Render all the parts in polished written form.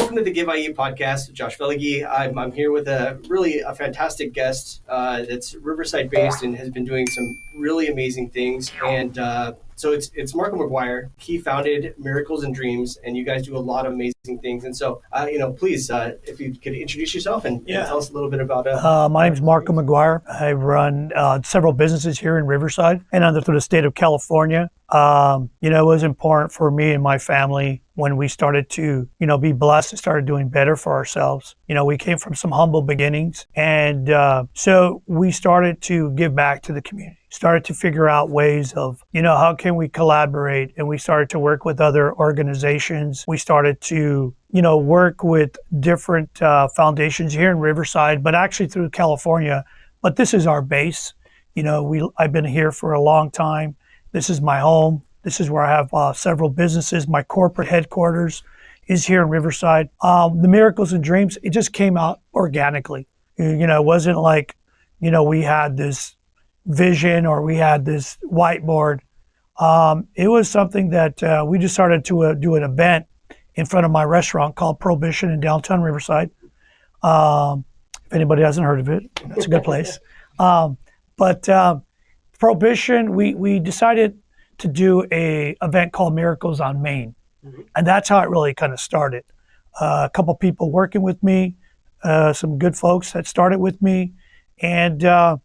welcome to the Give IE podcast. Josh Feligy. I'm here with a fantastic guest that's Riverside based and has been doing some really amazing things. And so it's Marco Macguire. He founded Miracles and Dreams, and you guys do a lot of amazing things. And so, please, if you could introduce yourself and tell us a little bit about. My name is Marco Macguire. I run several businesses here in Riverside and through the state of California. It was important for me and my family when we started to, be blessed and started doing better for ourselves. We came from some humble beginnings. And so we started to give back to the community, started to figure out ways of, how can we collaborate? And we started to work with other organizations. We started to, work with different foundations here in Riverside, but actually through California. But this is our base. I've been here for a long time. This is my home. This is where I have several businesses. My corporate headquarters is here in Riverside. The Miracles and Dreams, it just came out organically. It wasn't like, we had this vision or we had this whiteboard. It was something that we just started to do an event in front of my restaurant called Prohibition in downtown Riverside. If anybody hasn't heard of it, it's a good place. But Prohibition, we decided to do a event called Miracles on Main. Mm-hmm. And that's how it really kind of started. A couple people working with me, some good folks that started with me. And the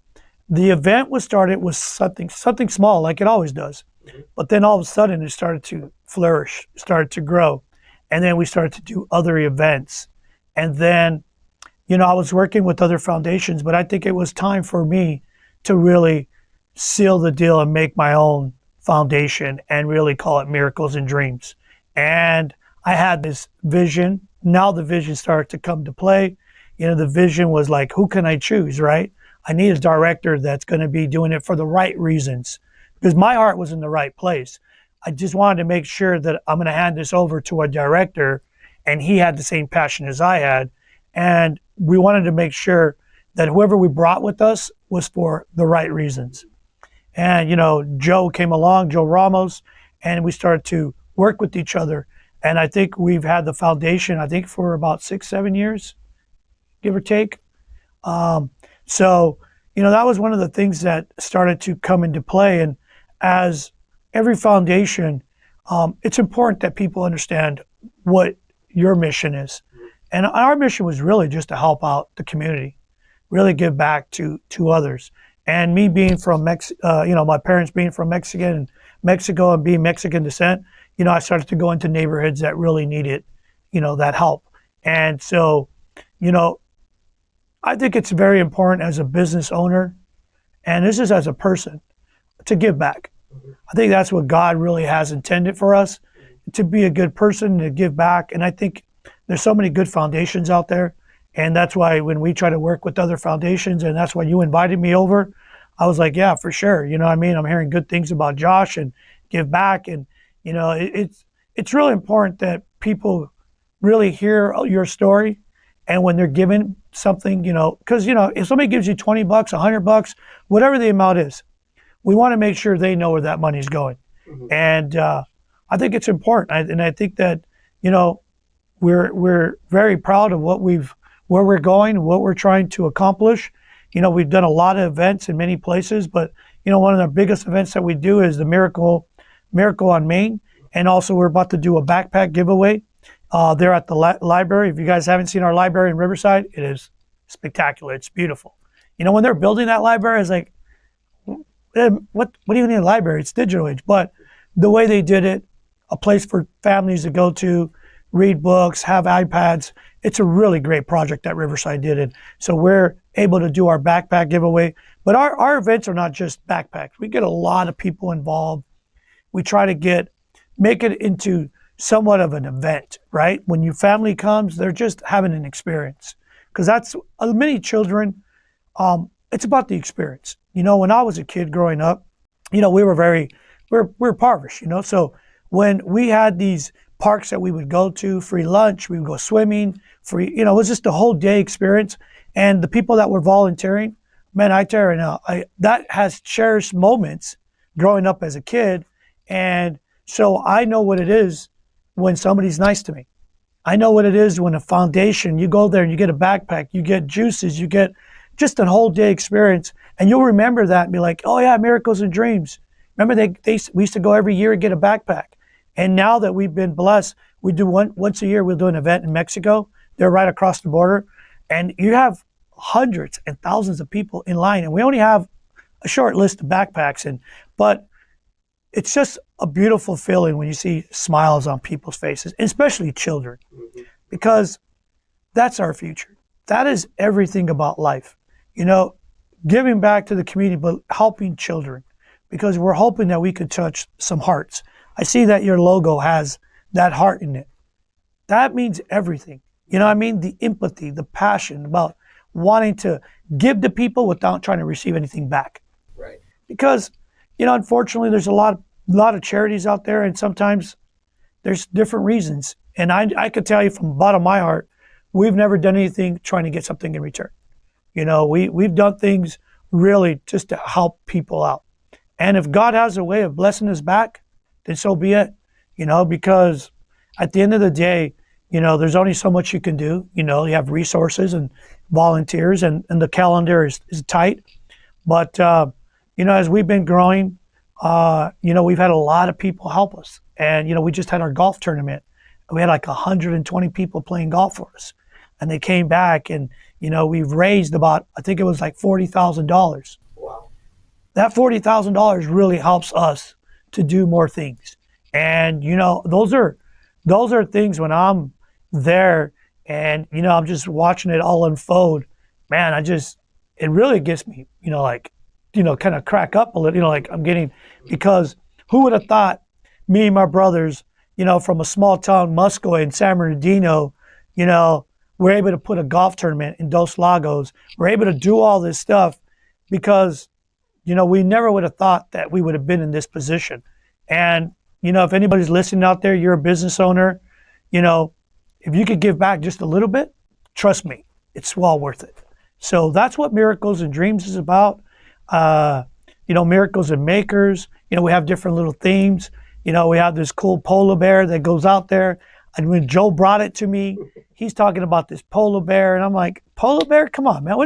event was started with something small, like it always does. Mm-hmm. But then all of a sudden it started to flourish, started to grow. And then we started to do other events. And then, I was working with other foundations, but I think it was time for me to really seal the deal and make my own foundation and really call it Miracles and Dreams. And I had this vision. Now the vision started to come to play. The vision was like, who can I choose, right? I need a director that's going to be doing it for the right reasons, because my heart was in the right place. I just wanted to make sure that I'm going to hand this over to a director and he had the same passion as I had. And we wanted to make sure that whoever we brought with us was for the right reasons. And, Joe came along, Joe Ramos, and we started to work with each other. And I think we've had the foundation, for about 6-7 years, give or take. So, that was one of the things that started to come into play. And as every foundation, it's important that people understand what your mission is. And our mission was really just to help out the community, really give back to others. And me being from my parents being from Mexico and being Mexican descent, I started to go into neighborhoods that really needed, that help. And so, I think it's very important as a business owner, and this is as a person, to give back. Mm-hmm. I think that's what God really has intended for us, to be a good person, to give back. And I think there's so many good foundations out there. And that's why when we try to work with other foundations, and that's why you invited me over, I was like, yeah, for sure. I'm hearing good things about Josh and give back. And, it's really important that people really hear your story. And when they're given something, because, if somebody gives you $20, $100, whatever the amount is, we want to make sure they know where that money's going. Mm-hmm. And I think it's important. I think that, we're very proud of where we're going, what we're trying to accomplish. We've done a lot of events in many places, but, one of the biggest events that we do is the Miracle on Main. And also we're about to do a backpack giveaway there at the library. If you guys haven't seen our library in Riverside, it is spectacular. It's beautiful. When they're building that library, it's like, what do you need a library? It's digital age. But the way they did it, a place for families to go to, read books, have iPads, it's a really great project that Riverside did. And so we're able to do our backpack giveaway. But our events are not just backpacks. We get a lot of people involved. We try to make it into somewhat of an event, right? When your family comes, they're just having an experience. Because that's many children, it's about the experience. When I was a kid growing up, we were impoverished, So when we had these parks that we would go to, free lunch, we would go swimming, free, it was just a whole day experience. And the people that were volunteering, man, I tell you now, that has cherished moments growing up as a kid. And so I know what it is when somebody's nice to me. I know what it is when a foundation, you go there and you get a backpack, you get juices, you get just a whole day experience. And you'll remember that and be like, oh yeah, Miracles and Dreams. Remember we used to go every year and get a backpack. And now that we've been blessed, we do once a year, we'll do an event in Mexico. They're right across the border. And you have hundreds and thousands of people in line. And we only have a short list of backpacks. But it's just a beautiful feeling when you see smiles on people's faces, especially children, because that's our future. That is everything about life. You know, giving back to the community, but helping children, because we're hoping that we could touch some hearts. I see that your logo has that heart in it. That means everything. You know what I mean? The empathy, the passion about wanting to give to people without trying to receive anything back. Right. Because, you know, unfortunately, there's a lot of charities out there, and sometimes there's different reasons. And I could tell you from the bottom of my heart, we've never done anything trying to get something in return. You know, we've done things really just to help people out. And if God has a way of blessing us back, then so be it. You know, because at the end of the day, you know, there's only so much you can do. You know, you have resources and volunteers, and the calendar is tight. But, you know, as we've been growing, you know, we've had a lot of people help us. And, you know, we just had our golf tournament. We had like 120 people playing golf for us. And they came back and, you know, we've raised about, I think it was like $40,000. Wow. That $40,000 really helps us to do more things. And, you know, those are things when I'm there and, you know, I'm just watching it all unfold. Man, it really gets me, you know, like, you know, kind of crack up a little, you know, like I'm getting, because who would have thought me and my brothers, you know, from a small town, Musco in San Bernardino, you know, we're able to put a golf tournament in Dos Lagos. We're able to do all this stuff because, you know, we never would have thought that we would have been in this position. And, you know, if anybody's listening out there, you're a business owner, you know, if you could give back just a little bit, trust me, it's well worth it. So that's what Miracles and Dreams is about. You know, Miracles and Makers, you know, we have different little themes. You know, we have this cool polar bear that goes out there. And when Joe brought it to me, he's talking about this polar bear. And I'm like, polar bear? Come on, man.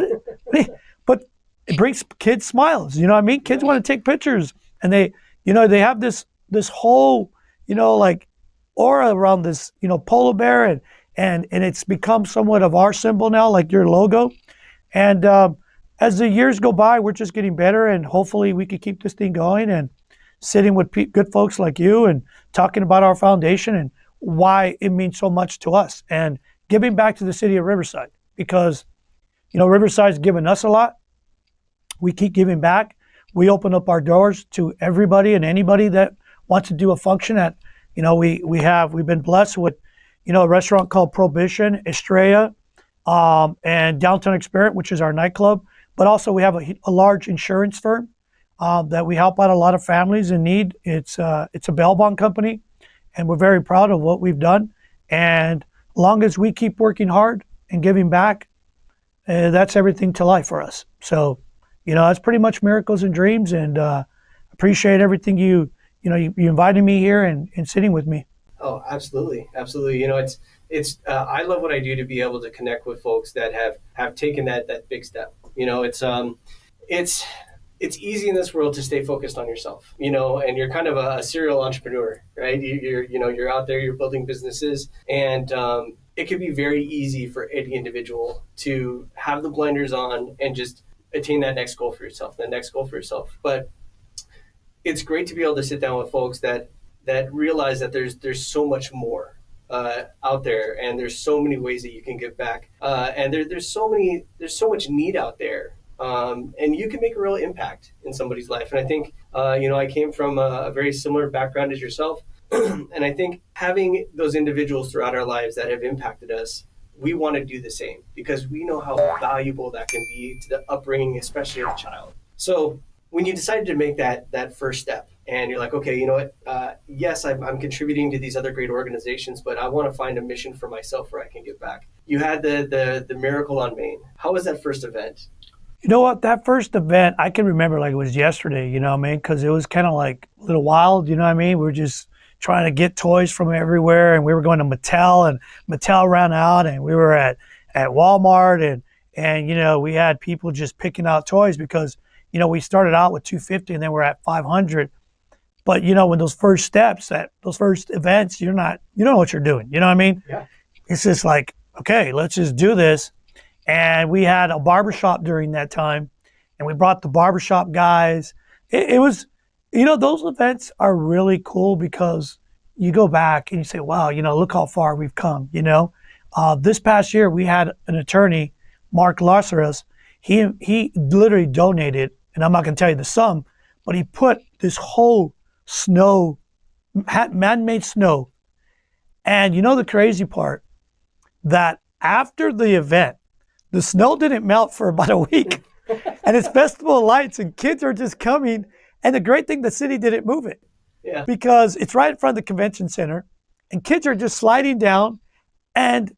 But it brings kids smiles. You know what I mean? Kids want to take pictures. And they, you know, they have this whole, you know, like aura around this, you know, polar bear. And it's become somewhat of our symbol now, like your logo. And as the years go by, we're just getting better. And hopefully we can keep this thing going and sitting with good folks like you and talking about our foundation and why it means so much to us and giving back to the city of Riverside, because, you know, Riverside's given us a lot. We keep giving back. We open up our doors to everybody and anybody that wants to do a function at, you know, we've been blessed with, you know, a restaurant called Prohibition, Estrella, and Downtown Experience, which is our nightclub. But also we have a large insurance firm that we help out a lot of families in need. It's a bail bond company, and we're very proud of what we've done. And as long as we keep working hard and giving back, that's everything to life for us. So, you know, that's pretty much Miracles and Dreams, and appreciate everything you invited me here and sitting with me. Oh, absolutely. Absolutely. You know, it's I love what I do to be able to connect with folks that have taken that big step. You know, it's easy in this world to stay focused on yourself, you know, and you're kind of a serial entrepreneur, right? You're out there, you're building businesses, and it can be very easy for any individual to have the blinders on and just attain that next goal for yourself, But it's great to be able to sit down with folks that realize that there's so much more out there, and there's so many ways that you can give back, and there's so much need out there. And you can make a real impact in somebody's life. And I think, you know, I came from a very similar background as yourself. And I think having those individuals throughout our lives that have impacted us, we want to do the same because we know how valuable that can be to the upbringing, especially of a child. So when you decided to make that first step and you're like, okay, you know what, yes, I'm contributing to these other great organizations, but I want to find a mission for myself where I can give back. You had the Miracle on Main. How was that first event? You know what? That first event, I can remember like it was yesterday, you know what I mean? Because it was kind of like a little wild, you know what I mean? We were just trying to get toys from everywhere, and we were going to Mattel, and Mattel ran out, and we were at Walmart, and we had people just picking out toys because we started out with 250 and then we're at 500. But when those first steps, at those first events, you don't know what you're doing. You know what I mean? Yeah. It's just like, okay, let's just do this. And we had a barbershop during that time, and we brought the barbershop guys. It was, those events are really cool because you go back and you say, wow, look how far we've come. This past year we had an attorney, Mark Lazarus. He literally donated, and I'm not going to tell you the sum, but he put this whole snow, man-made snow. And the crazy part, that after the event, the snow didn't melt for about a week. And it's Festival of Lights, and kids are just coming. And the great thing, the city didn't move it. Yeah. Because it's right in front of the convention center, and kids are just sliding down, and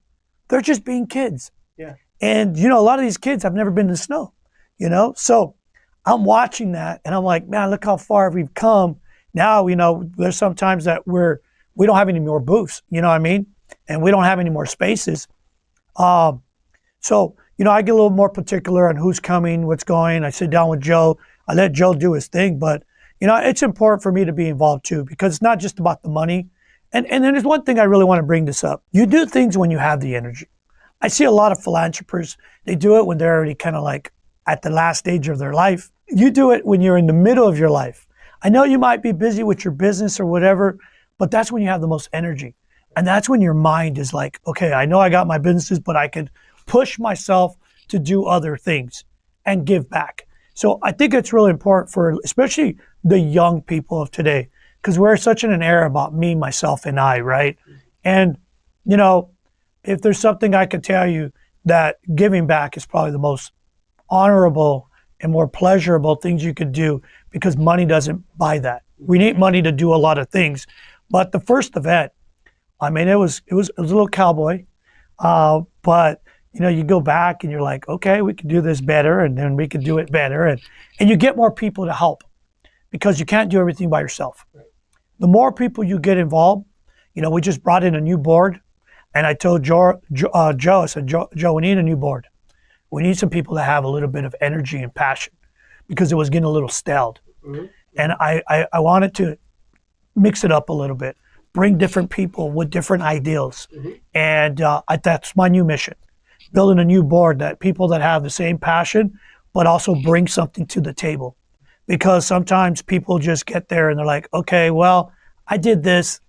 they're just being kids. Yeah. And, a lot of these kids have never been in the snow, So I'm watching that, and I'm like, man, look how far we've come. Now, there's some times that we don't have any more booths, you know what I mean? And we don't have any more spaces. So, I get a little more particular on who's coming, what's going. I sit down with Joe. I let Joe do his thing. But, it's important for me to be involved too, because it's not just about the money. And then there's one thing I really want to bring this up. You do things when you have the energy. I see a lot of philanthropists. They do it when they're already kind of like at the last stage of their life. You do it when you're in the middle of your life. I know you might be busy with your business or whatever, but that's when you have the most energy. And that's when your mind is like, okay, I know I got my businesses, but I could push myself to do other things and give back. So I think it's really important for especially the young people of today, because we're such in an era about me, myself, and I, right? And, if there's something I could tell you, that giving back is probably the most honorable and more pleasurable things you could do, because money doesn't buy that. We need money to do a lot of things. But the first event, I mean, it was a little cowboy, but you go back and you're like, okay, we could do this better, and then we could do it better, and you get more people to help, because you can't do everything by yourself. Right. The more people you get involved, we just brought in a new board, and I told Joe, I said, Joe, we need a new board. We need some people to have a little bit of energy and passion, because it was getting a little stale. Mm-hmm. And I wanted to mix it up a little bit, bring different people with different ideals. Mm-hmm. And that's my new mission, building a new board, that people that have the same passion, but also bring something to the table. Because sometimes people just get there and they're like, okay, well, I did this,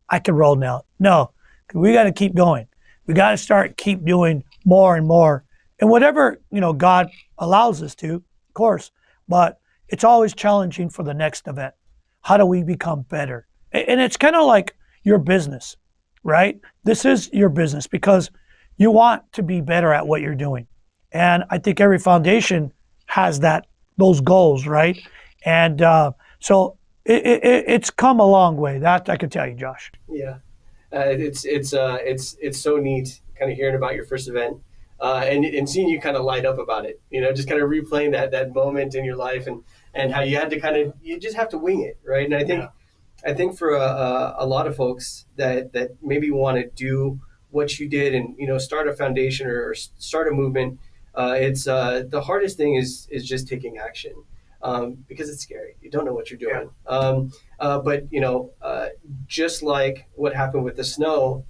I can roll now. No, we got to keep going. We got to keep doing more and more. And whatever, God allows us to, of course, but it's always challenging for the next event. How do we become better? And it's kind of like your business, right? This is your business because you want to be better at what you're doing. And I think every foundation has those goals, right? And so it's come a long way. That I can tell you, Josh. Yeah, it's so neat, kind of hearing about your first event, and seeing you kind of light up about it. Just kind of replaying that moment in your life, and how you had to you just have to wing it, right? And I think for a lot of folks that maybe want to do what you did and start a foundation or start a movement, it's the hardest thing is just taking action. Because it's scary. You don't know what you're doing. Yeah. But just like what happened with the snow,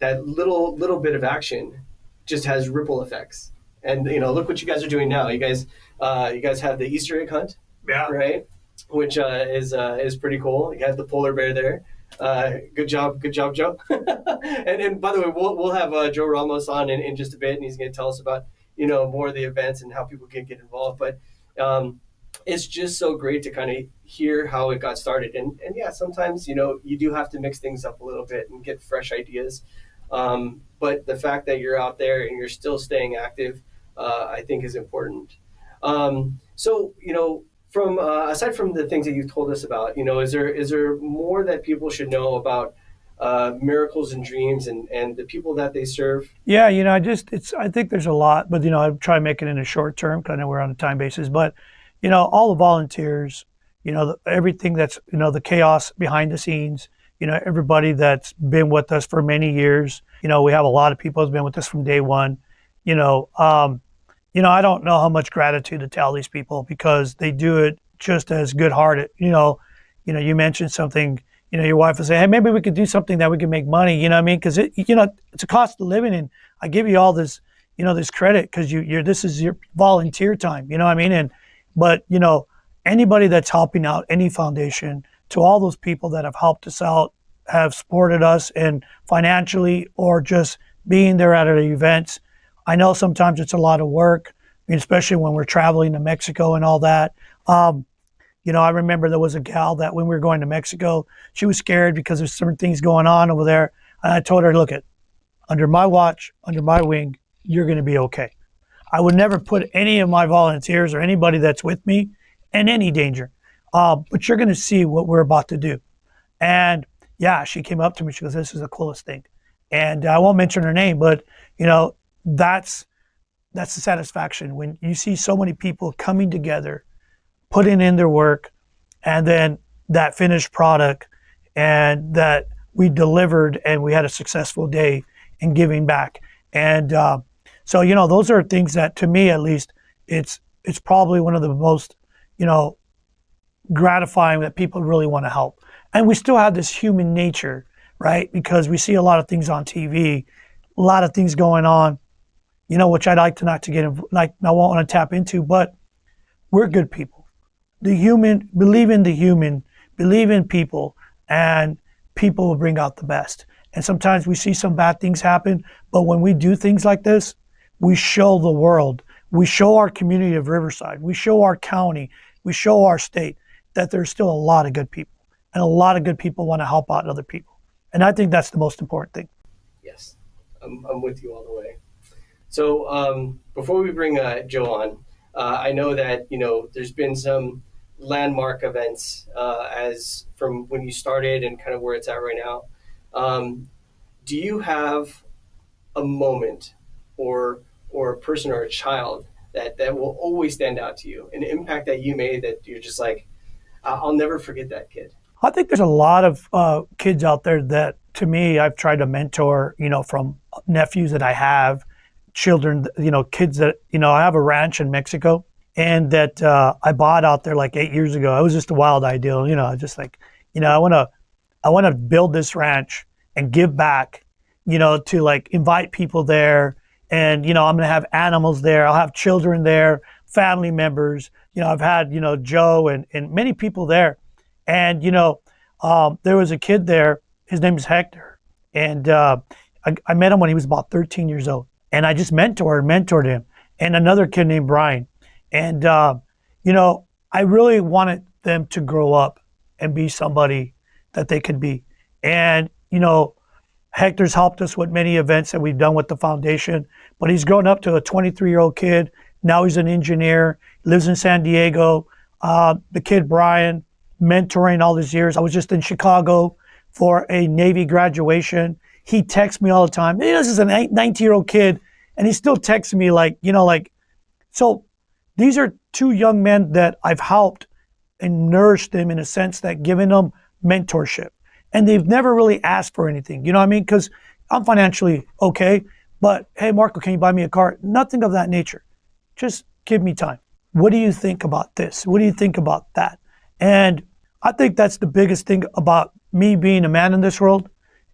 that little bit of action just has ripple effects. And look what you guys are doing now. You guys have the Easter egg hunt, Yeah. right? Which is pretty cool. You have the polar bear there. Good job, Joe. and by the way, we'll have Joe Ramos on in just a bit, and he's going to tell us about more of the events and how people can get involved. But it's just so great to kind of hear how it got started. And yeah, sometimes, you do have to mix things up a little bit and get fresh ideas. But the fact that you're out there and you're still staying active, I think is important. So, from aside from the things that you've told us about, is there more that people should know about Miracles and Dreams and the people that they serve? Yeah, I think there's a lot, but I try to make it in a short term, because I know we're on a time basis, but all the volunteers, everything that's, the chaos behind the scenes, everybody that's been with us for many years. We have a lot of people who's been with us from day one. I don't know how much gratitude to tell these people because they do it just as good-hearted. You mentioned something. Your wife will say, "Hey, maybe we could do something that we can make money." You know what I mean? Because it's a cost of living, and I give you all this, this credit because this is your volunteer time. You know what I mean? But anybody that's helping out any foundation, to all those people that have helped us out, have supported us and financially or just being there at the events. I know sometimes it's a lot of work, especially when we're traveling to Mexico and all that. I remember there was a gal that when we were going to Mexico, she was scared because there's certain things going on over there. And I told her, look, under my watch, under my wing, you're going to be okay. I would never put any of my volunteers or anybody that's with me in any danger. But you're going to see what we're about to do. And yeah, she came up to me. She goes, this is the coolest thing. And I won't mention her name, but that's the satisfaction when you see so many people coming together, putting in their work, and then that finished product, and that we delivered and we had a successful day in giving back. And so those are things that, to me at least, it's probably one of the most gratifying, that people really want to help. And we still have this human nature, right? Because we see a lot of things on TV, a lot of things going on, which I'd like to not to get, I won't want to tap into, but we're good people. Believe in the human, believe in people, and people will bring out the best. And sometimes we see some bad things happen, but when we do things like this, we show the world, we show our community of Riverside, we show our county, we show our state that there's still a lot of good people, and a lot of good people want to help out other people. And I think that's the most important thing. Yes, I'm with you all the way. So before we bring Joe on, I know that, there's been some landmark events as from when you started and kind of where it's at right now. Do you have a moment or a person or a child that will always stand out to you, an impact that you made that you're just like, I'll never forget that kid? I think there's a lot of kids out there that, to me, I've tried to mentor, from nephews that I have, children, kids that, I have a ranch in Mexico, and that I bought out there like 8 years ago. It was just a wild idea, just like, I want to build this ranch and give back, to like invite people there. And, I'm going to have animals there. I'll have children there, family members. I've had, Joe and many people there. And, there was a kid there. His name is Hector. And I met him when he was about 13 years old. And I just mentored him. And another kid named Brian. And, I really wanted them to grow up and be somebody that they could be. And, Hector's helped us with many events that we've done with the foundation, but he's grown up to a 23-year-old kid. Now he's an engineer, lives in San Diego. The kid, Brian, mentoring all these years. I was just in Chicago for a Navy graduation. He texts me all the time. This is a 19-year-old kid, and he still texts me so these are two young men that I've helped and nourished them in a sense that giving them mentorship. And they've never really asked for anything, you know what I mean? Because I'm financially okay, but hey, Marco, can you buy me a car? Nothing of that nature. Just give me time. What do you think about this? What do you think about that? And I think that's the biggest thing about me being a man in this world,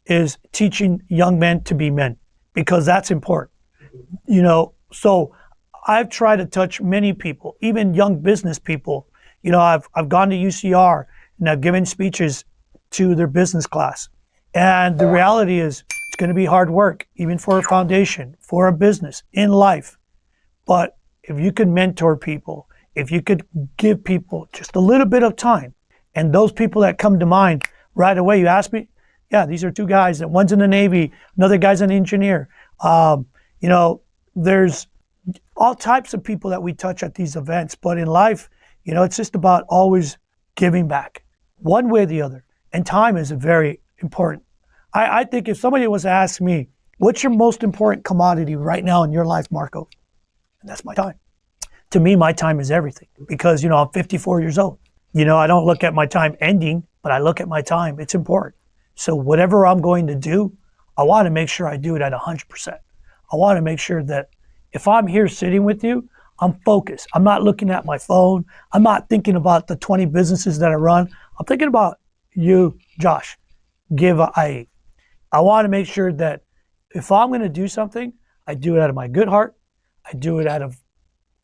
is teaching young men to be men, because that's important. So I've tried to touch many people, even young business people. I've gone to UCR and I've given speeches to their business class. And the reality is it's going to be hard work, even for a foundation, for a business, in life. But if you can mentor people, if you could give people just a little bit of time, and those people that come to mind right away, you ask me, yeah, these are two guys, that one's in the Navy, another guy's an engineer. There's all types of people that we touch at these events, but in life, it's just about always giving back, one way or the other. And time is very important. I think if somebody was to ask me, what's your most important commodity right now in your life, Marco? And that's my time. To me, my time is everything, because, I'm 54 years old. I don't look at my time ending, but I look at my time. It's important. So whatever I'm going to do, I want to make sure I do it at 100%. I want to make sure that if I'm here sitting with you, I'm focused. I'm not looking at my phone. I'm not thinking about the 20 businesses that I run. I'm thinking about you, Josh. Give I want to make sure that if I'm going to do something, I do it out of my good heart. I do it out of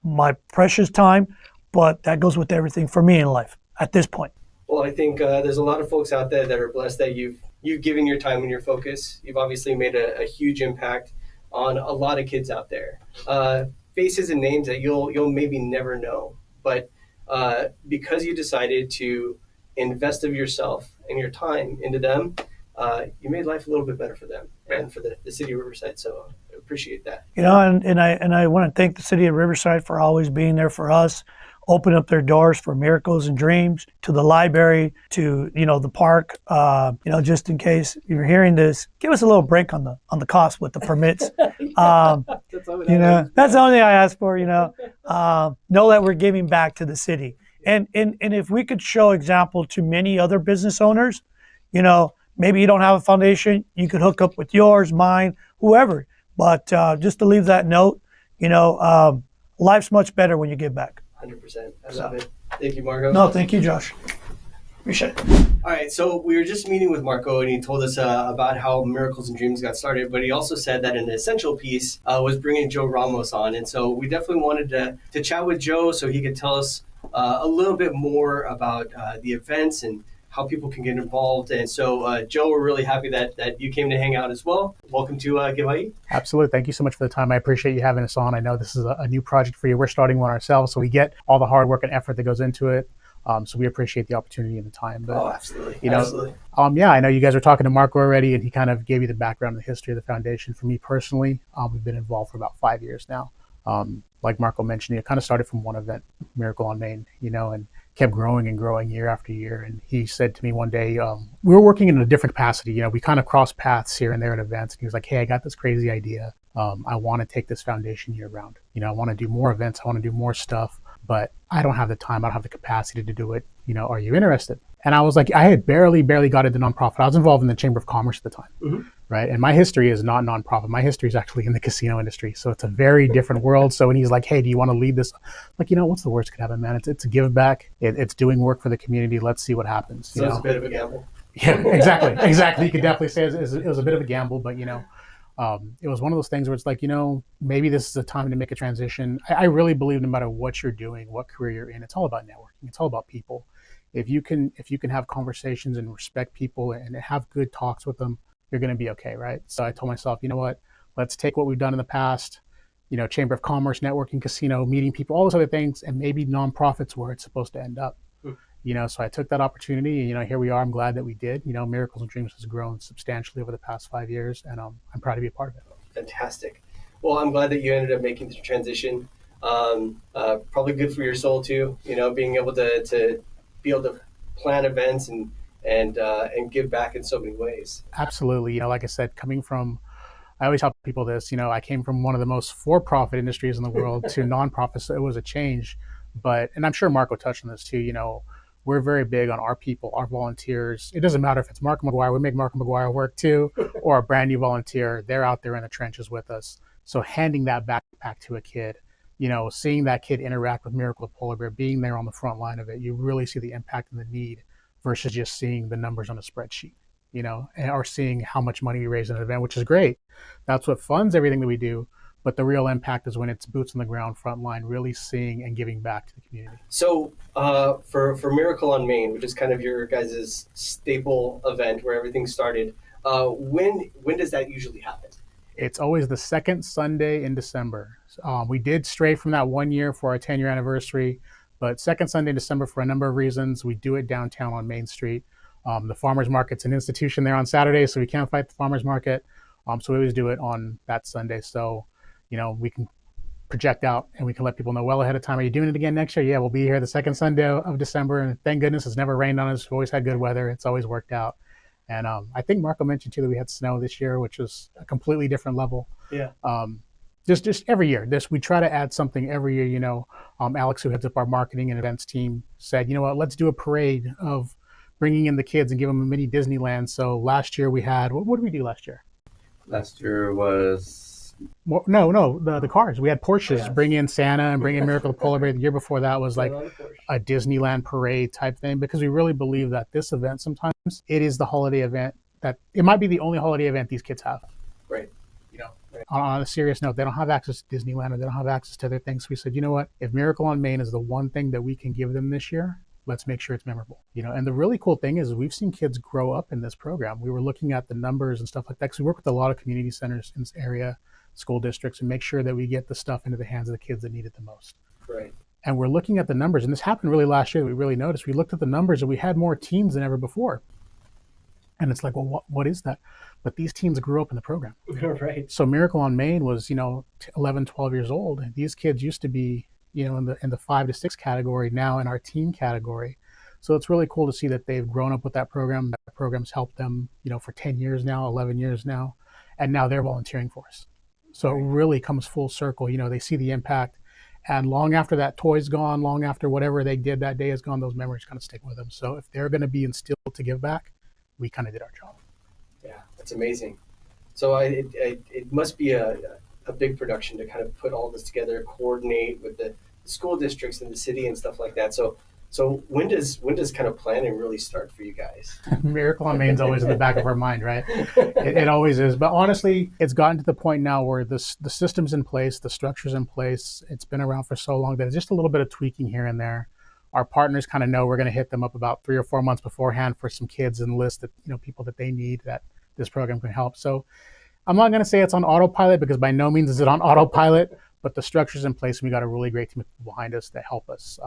my precious time, but that goes with everything for me in life at this point. Well, I think there's a lot of folks out there that are blessed that you've given your time and your focus. You've obviously made a huge impact on a lot of kids out there. Faces and names that you'll maybe never know, but because you decided to invest of yourself and your time into them, you made life a little bit better for them and for the city of Riverside. So I appreciate that. And I want to thank the city of Riverside for always being there for us, open up their doors for miracles and dreams, to the library, to the park. Just in case you're hearing this, give us a little break on the cost with the permits. That's that's the only thing I ask for. Know that we're giving back to the city, and if we could show example to many other business owners, maybe you don't have a foundation, you could hook up with yours, mine, whoever. But just to leave that note, life's much better when you give back. 100%. I love it. Thank you, Marco. No, thank you, Josh. Appreciate it. All right, so we were just meeting with Marco, and he told us about how Miracles and Dreams got started, but he also said that an essential piece was bringing Joe Ramos on. And so we definitely wanted to chat with Joe so he could tell us a little bit more about the events and how people can get involved. And so, Joe, we're really happy that you came to hang out as well. Welcome to Give IE. Absolutely. Thank you so much for the time. I appreciate you having us on. I know this is a new project for you. We're starting one ourselves, so we get all the hard work and effort that goes into it. So we appreciate the opportunity and the time. But, absolutely. Absolutely. I know you guys were talking to Marco already, and he kind of gave you the background and the history of the foundation. For me personally, we've been involved for about 5 years now. Like Marco mentioned, it kind of started from one event, Miracle on Main, and kept growing and growing year after year. And he said to me one day, we were working in a different capacity. We kind of crossed paths here and there at events. And he was like, hey, I got this crazy idea. I want to take this foundation year round. I want to do more events. I want to do more stuff, but I don't have the time. I don't have the capacity to do it. Are you interested? And I was like, I had barely got into nonprofit. I was involved in the Chamber of Commerce at the time. Mm-hmm. Right. And my history is not nonprofit. My history is actually in the casino industry. So it's a very different world. So when he's like, hey, do you want to lead this? Like, what's the worst that could happen, man? It's a give back. It's doing work for the community. Let's see what happens. So it's a bit of a gamble. Yeah, exactly. You could definitely say it was a bit of a gamble, but, it was one of those things where it's like, maybe this is a time to make a transition. I really believe no matter what you're doing, what career you're in, it's all about networking. It's all about people. If you can have conversations and respect people and have good talks with them, you're going to be okay, right? So I told myself, you know what? Let's take what we've done in the past, Chamber of Commerce, networking, casino, meeting people, all those other things, and maybe nonprofits where it's supposed to end up. So I took that opportunity, and here we are. I'm glad that we did. Miracles and Dreams has grown substantially over the past 5 years, and I'm proud to be a part of it. Fantastic. Well, I'm glad that you ended up making the transition. Probably good for your soul too. Being able to be able to plan events and give back in so many ways. Absolutely. Like I said, I always tell people this, I came from one of the most for-profit industries in the world to nonprofit, so it was a change. And I'm sure Marco touched on this too, we're very big on our people, our volunteers. It doesn't matter if it's Marco Macguire, we make Marco Macguire work too, or a brand new volunteer, they're out there in the trenches with us. So handing that backpack to a kid, seeing that kid interact with Miracle of Polar Bear, being there on the front line of it, you really see the impact and the need versus just seeing the numbers on a spreadsheet, or seeing how much money we raise in an event, which is great. That's what funds everything that we do. But the real impact is when it's boots on the ground, front line, really seeing and giving back to the community. So for Miracle on Main, which is kind of your guys' staple event where everything started, when does that usually happen? It's always the second Sunday in December. We did stray from that 1 year for our 10-year anniversary, but second Sunday in December for a number of reasons. We do it downtown on Main Street. The farmers market's an institution there on Saturday, so we can't fight the farmers market. So we always do it on that Sunday. So we can project out and we can let people know well ahead of time. Are you doing it again next year? Yeah, we'll be here the second Sunday of December. And thank goodness it's never rained on us. We've always had good weather. It's always worked out. And I think Marco mentioned too that we had snow this year, which was a completely different level. Yeah. Just every year, we try to add something every year. Alex, who heads up our marketing and events team, said, let's do a parade of bringing in the kids and giving them a mini Disneyland. So last year we had, what did we do last year? Last year was The cars. We had Porsches Yes. bring in Santa and bring in Miracle the Polar Bear. The year before that was like a Disneyland parade type thing, because we really believe that this event, sometimes it is the holiday event that it might be the only holiday event these kids have. Right. You know, on a serious note, they don't have access to Disneyland, or they don't have access to other things. So we said, you know what? If Miracle on Main is the one thing that we can give them this year, let's make sure it's memorable. You know, and the really cool thing is we've seen kids grow up in this program. We were looking at the numbers and stuff like that, because we work with a lot of community centers in this area, school districts, and make sure that we get the stuff into the hands of the kids that need it the most. Right. And we're looking at the numbers, and this happened really last year. We really noticed. We looked at the numbers, and we had more teens than ever before. And it's like, well, what is that? But these teens grew up in the program. Right. So Miracle on Main was, 11, 12 years old. And these kids used to be, in the 5 to 6 category, now in our teen category. So it's really cool to see that they've grown up with that program. That program's helped them, for 10 years now, 11 years now. And now they're volunteering for us. So it really comes full circle. They see the impact. And long after that toy's gone, long after whatever they did that day is gone, those memories kind of stick with them. So if they're going to be instilled to give back, we kind of did our job. Yeah, that's amazing. So it must be a big production to kind of put all this together, coordinate with the school districts and the city and stuff like that. So when does kind of planning really start for you guys? Miracle on Main's always in the back of our mind, right? It always is. But honestly, it's gotten to the point now where the system's in place, the structure's in place. It's been around for so long that it's just a little bit of tweaking here and there. Our partners kind of know we're going to hit them up about 3 or 4 months beforehand for some kids and list that, people that they need that this program can help. So I'm not going to say it's on autopilot, because by no means is it on autopilot, but the structure's in place, and we got a really great team of people behind us that help us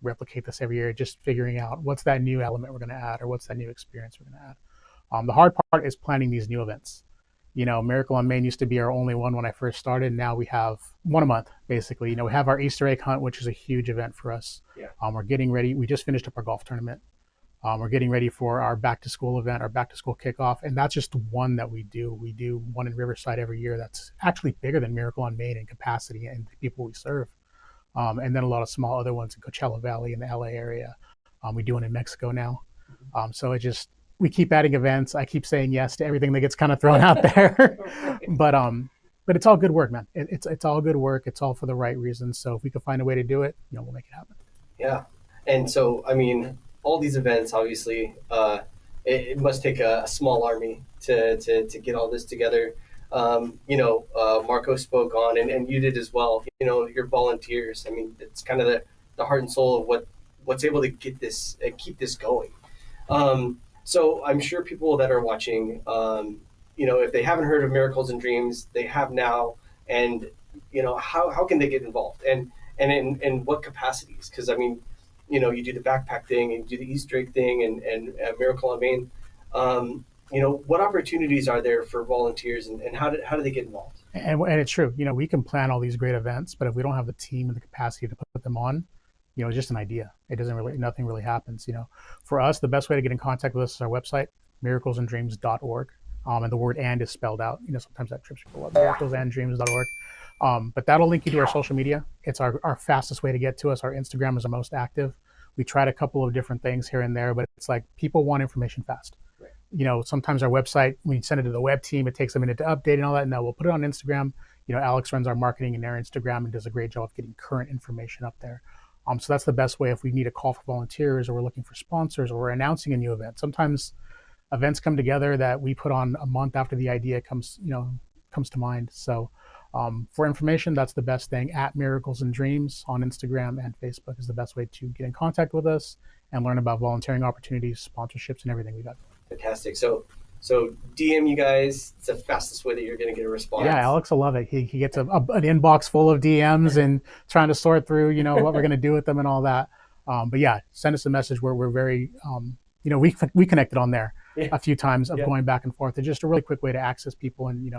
replicate this every year, just figuring out what's that new element we're going to add, or what's that new experience we're going to add. The hard part is planning these new events. Miracle on Main used to be our only one when I first started. Now we have one a month, basically. We have our Easter egg hunt, which is a huge event for us. Yeah. We're getting ready. We just finished up our golf tournament. We're getting ready for our back to school event, our back to school kickoff. And that's just one that we do. We do one in Riverside every year. That's actually bigger than Miracle on Main in capacity and the people we serve. And then a lot of small other ones in Coachella Valley in the LA area. We do one in Mexico now. So we keep adding events. I keep saying yes to everything that gets kind of thrown out there. But it's all good work, man. It's all good work. It's all for the right reasons. So if we can find a way to do it, we'll make it happen. Yeah. And so, all these events, obviously, it must take a small army to get all this together. Marco spoke on, and you did as well, your volunteers. It's kind of the heart and soul of what's able to get this, keep this going. So I'm sure people that are watching, if they haven't heard of Miracles and Dreams, they have now. And, how can they get involved? And in what capacities? Because, you do the backpack thing, and you do the Easter egg thing, and Miracle on Main. What opportunities are there for volunteers, and how do they get involved? And it's true. We can plan all these great events, but if we don't have the team and the capacity to put them on, it's just an idea. It doesn't really, nothing really happens. For us, the best way to get in contact with us is our website, miraclesanddreams.org. And the word "and" is spelled out. Sometimes that trips people up. Miraclesanddreams.org. But that'll link you to our social media. It's our fastest way to get to us. Our Instagram is our most active. We tried a couple of different things here and there, but it's like people want information fast. Right. Sometimes our website, when you send it to the web team, it takes a minute to update and all that. No, we'll put it on Instagram. Alex runs our marketing in their Instagram and does a great job of getting current information up there. So that's the best way if we need a call for volunteers, or we're looking for sponsors, or we're announcing a new event. Sometimes events come together that we put on a month after the idea comes to mind. So for information, that's the best thing. At Miracles and Dreams on Instagram and Facebook is the best way to get in contact with us and learn about volunteering opportunities, sponsorships, and everything we got. Fantastic. So DM you guys. It's the fastest way that you're going to get a response. Yeah, Alex will love it. He gets an inbox full of DMs and trying to sort through, what we're going to do with them and all that. But yeah, send us a message where we're very, we connected on there a few times of going back and forth. It's just a really quick way to access people and,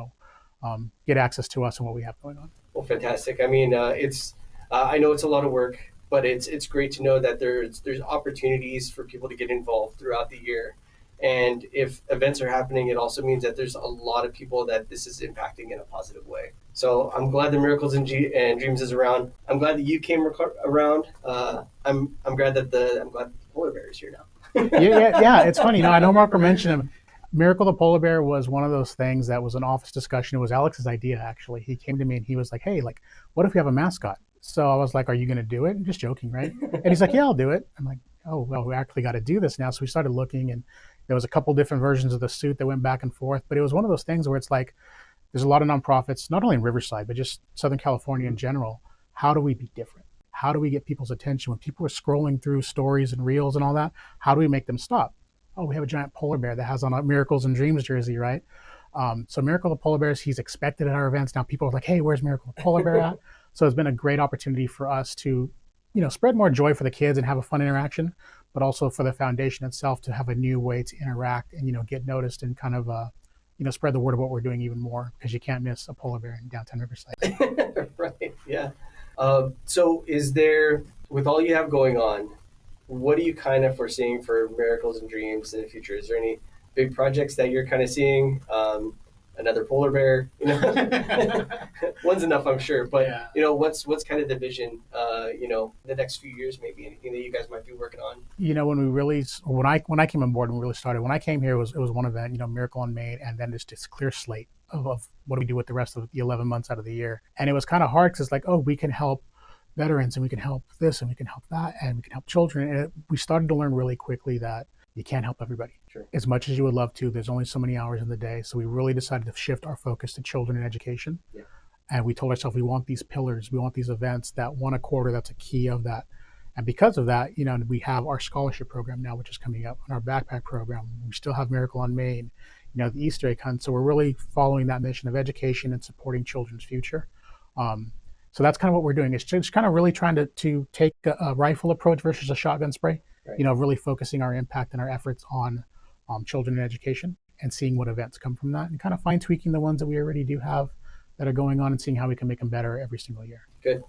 get access to us and what we have going on. Well, fantastic. It's I know it's a lot of work, but it's great to know that there's opportunities for people to get involved throughout the year. And if events are happening, it also means that there's a lot of people that this is impacting in a positive way. So I'm glad the Miracles and Dreams is around. I'm glad that you came around. I'm glad that the polar bear is here now. Yeah. It's funny. I know Marco mentioned him. Miracle the Polar Bear was one of those things that was an office discussion. It was Alex's idea, actually. He came to me and he was like, hey, like, what if we have a mascot? So I was like, are you going to do it? I'm just joking, right? And he's like, yeah, I'll do it. I'm like, oh, well, we actually got to do this now. So we started looking, and there was a couple different versions of the suit that went back and forth. But it was one of those things where it's like, there's a lot of nonprofits, not only in Riverside, but just Southern California in general. How do we be different? How do we get people's attention when people are scrolling through stories and reels and all that? How do we make them stop? Oh, we have a giant polar bear that has on a Miracles and Dreams jersey, right? So Miracle the Polar Bears, he's expected at our events. Now people are like, hey, where's Miracle the Polar Bear at? So it's been a great opportunity for us to, spread more joy for the kids and have a fun interaction, but also for the foundation itself to have a new way to interact and, get noticed and kind of, spread the word of what we're doing even more, because you can't miss a polar bear in downtown Riverside. Right. Yeah. So is there, with all you have going on, what are you kind of foreseeing for Miracles and Dreams in the future? Is there any big projects that you're kind of seeing? Another polar bear, one's enough, I'm sure. But what's kind of the vision? The next few years, maybe anything that you guys might be working on. When I came on board and we really started, when I came here, it was one event, Miracle on Main, and then just this clear slate of what do we do with the rest of the 11 months out of the year. And it was kind of hard because it's like, oh, we can help veterans and we can help this and we can help that and we can help children. And we started to learn really quickly that you can't help everybody. Sure. As much as you would love to. There's only so many hours in the day. So we really decided to shift our focus to children and education. Yeah. And we told ourselves we want these pillars, we want these events, that one a quarter, that's a key of that. And because of that, we have our scholarship program now, which is coming up, on our backpack program. We still have Miracle on Main, the Easter egg hunt. So we're really following that mission of education and supporting children's future. So that's kind of what we're doing. It's just kind of really trying to take a rifle approach versus a shotgun spray. Right. Really focusing our impact and our efforts on children and education, and seeing what events come from that, and kind of fine tweaking the ones that we already do have that are going on, and seeing how we can make them better every single year. Good.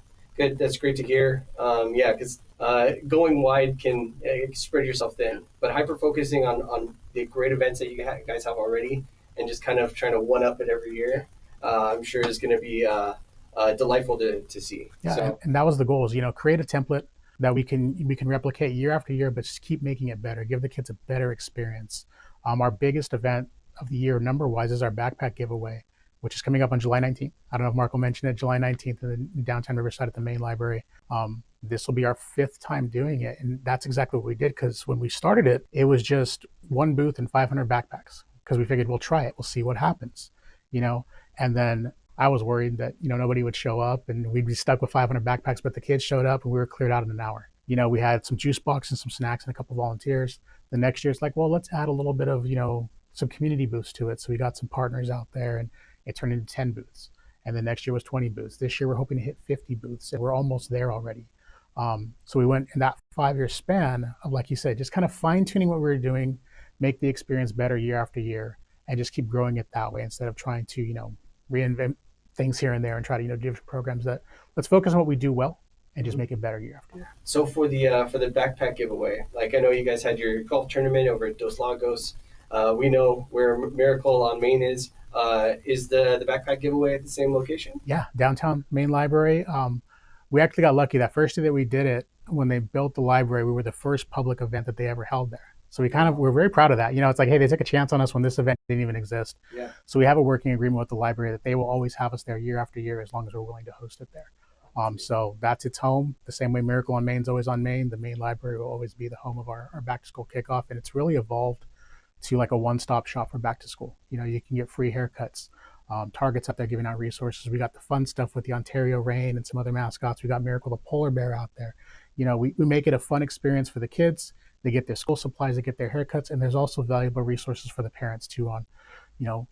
That's great to hear. Because going wide can spread yourself thin, but hyper focusing on the great events that you guys have already, and just kind of trying to one up it every year, I'm sure is going to be delightful to see. Yeah, so. and that was the goal: is create a template that we can replicate year after year, but just keep making it better, give the kids a better experience. Our biggest event of the year, number-wise, is our backpack giveaway, which is coming up on July 19th. I don't know if Marco mentioned it, July 19th in downtown Riverside at the main library. This will be our 5th time doing it, and that's exactly what we did, because when we started it, it was just one booth and 500 backpacks, because we figured we'll try it, we'll see what happens, and then I was worried that, nobody would show up and we'd be stuck with 500 backpacks, but the kids showed up and we were cleared out in an hour. We had some juice boxes and some snacks and a couple of volunteers. The next year it's like, well, let's add a little bit of, some community boost to it. So we got some partners out there, and it turned into 10 booths. And the next year was 20 booths. This year we're hoping to hit 50 booths, and we're almost there already. So we went in that 5-year span of, like you said, just kind of fine tuning what we were doing, make the experience better year after year, and just keep growing it that way, instead of trying to, reinvent things here and there and try to do different programs. That let's focus on what we do well and just make it better year after year. So for the backpack giveaway, like I know you guys had your golf tournament over at Dos Lagos. We know where Miracle on Main is. Is the backpack giveaway at the same location? Yeah, downtown main library. We actually got lucky. That first day that we did it, when they built the library, we were the first public event that they ever held there. So we're very proud of that. It's like, hey, they took a chance on us when this event didn't even exist. Yeah. So we have a working agreement with the library that they will always have us there year after year, as long as we're willing to host it there. So that's its home. The same way Miracle on Main's always on Main, the main library will always be the home of our back to school kickoff. And it's really evolved to like a one-stop shop for back to school. You can get free haircuts. Target's out there giving out resources. We got the fun stuff with the Ontario Rain and some other mascots. We got Miracle the Polar Bear out there. We make it a fun experience for the kids. They get their school supplies, they get their haircuts, and there's also valuable resources for the parents too, on,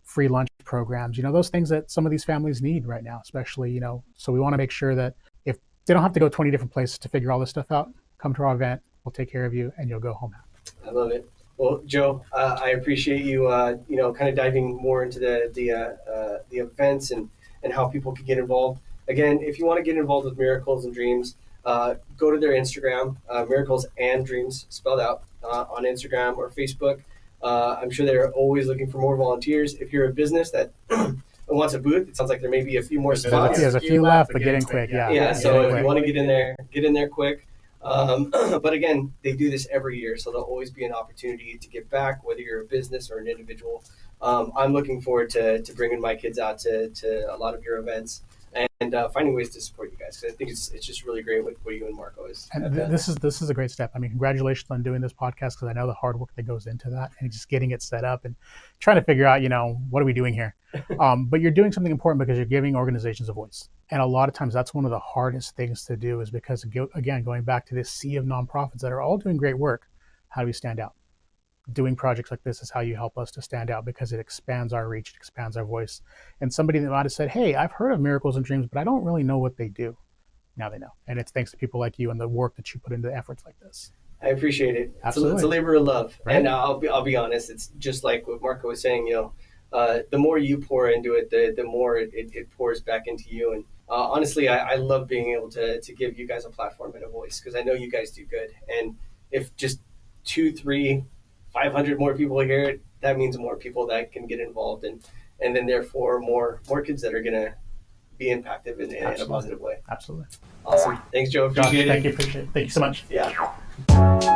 free lunch programs, those things that some of these families need right now, especially, so we want to make sure that if they don't have to go 20 different places to figure all this stuff out, come to our event, we'll take care of you, and you'll go home happy. I love it. Well, Joe, I appreciate you, kind of diving more into the events and how people can get involved. Again, if you want to get involved with Miracles and Dreams, go to their Instagram, Miracles and Dreams, spelled out, on Instagram or Facebook. I'm sure they're always looking for more volunteers. If you're a business that wants a booth, it sounds like there may be a few more spots. There's a few left, but get in quick. Yeah. So if you want to get in there quick. But again, they do this every year, so there'll always be an opportunity to give back, whether you're a business or an individual. I'm looking forward to bringing my kids out to a lot of your events and finding ways to support you guys. Because I think it's just really great what you and Marco is. And this is a great step. I mean, congratulations on doing this podcast, because I know the hard work that goes into that, and just getting it set up and trying to figure out, what are we doing here? But you're doing something important because you're giving organizations a voice. And a lot of times that's one of the hardest things to do, is because, again, going back to this sea of nonprofits that are all doing great work, how do we stand out? Doing projects like this is how you help us to stand out, because it expands our reach, it expands our voice. And somebody that might have said, hey, I've heard of Miracles and Dreams, but I don't really know what they do. Now they know. And it's thanks to people like you and the work that you put into efforts like this. I appreciate it. Absolutely. It's a labor of love. Right. And I'll be honest, it's just like what Marco was saying, the more you pour into it, the more it pours back into you. And honestly, I love being able to give you guys a platform and a voice, because I know you guys do good. And if just 2, 3, 500 more people hear it, that means more people that can get involved, and then therefore more kids that are going to be impacted in a positive way. Absolutely. Awesome. Thanks, Joe. Appreciate Josh, it. Appreciate it. Thank you so much. Yeah.